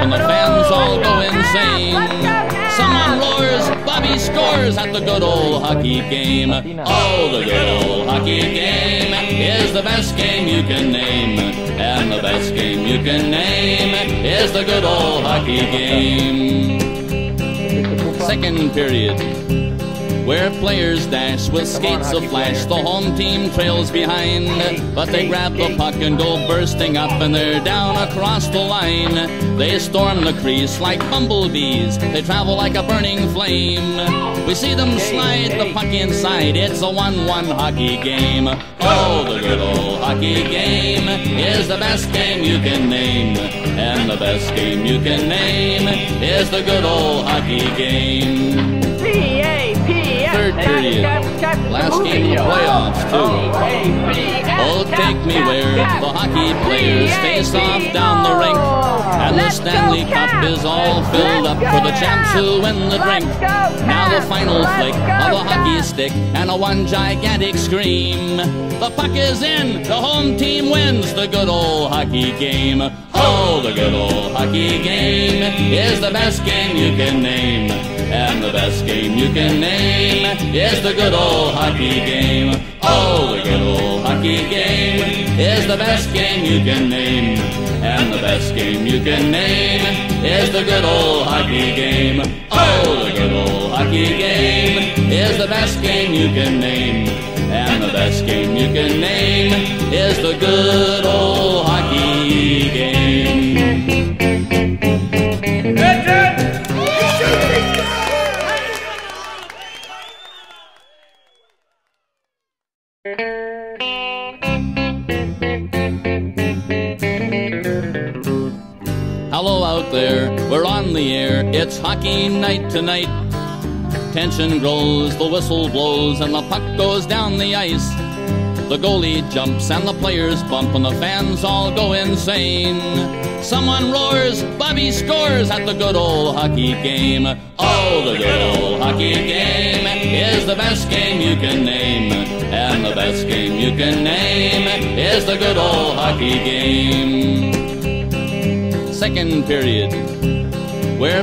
and the fans all go insane. Someone roars, Bobby scores at the good old hockey game. Oh, the good old hockey game is the best game you can name. And the best game you can name is the good old hockey game. Second period, where players dash with skates a-flash. The home team trails behind, but they grab the puck and go bursting up, and they're down across the line. They storm the crease like bumblebees. They travel like a burning flame. We see them slide the puck inside. It's a 1-1 hockey game. Oh, the good old hockey game is the best game you can name. And the best game you can name is the good old hockey game. Third period, last game of the playoffs too. Oh, take me where the hockey players face off down the rink, and the Stanley Cup is all filled up for the champs who win the drink. Now the final flick of a hockey stick and a one gigantic scream. The puck is in, the home team wins the good old hockey game. Oh, the good old hockey game is the best game you can name. And the best game you can name is the good old hockey game. Oh, the good old hockey game is the best game you can name. And the best game you can name is the good old hockey game. Oh, the good old hockey game is the best game you can name. And the best game you can name is the good old hockey game. Hello out there, we're on the air, it's hockey night tonight. Tension grows, the whistle blows, and the puck goes down the ice. The goalie jumps and the players bump, and the fans all go insane. Someone roars, Bobby scores at the good old hockey game. Oh, the good old hockey game is the best game you can name. And the best game you can name is the good old hockey game. Second period, where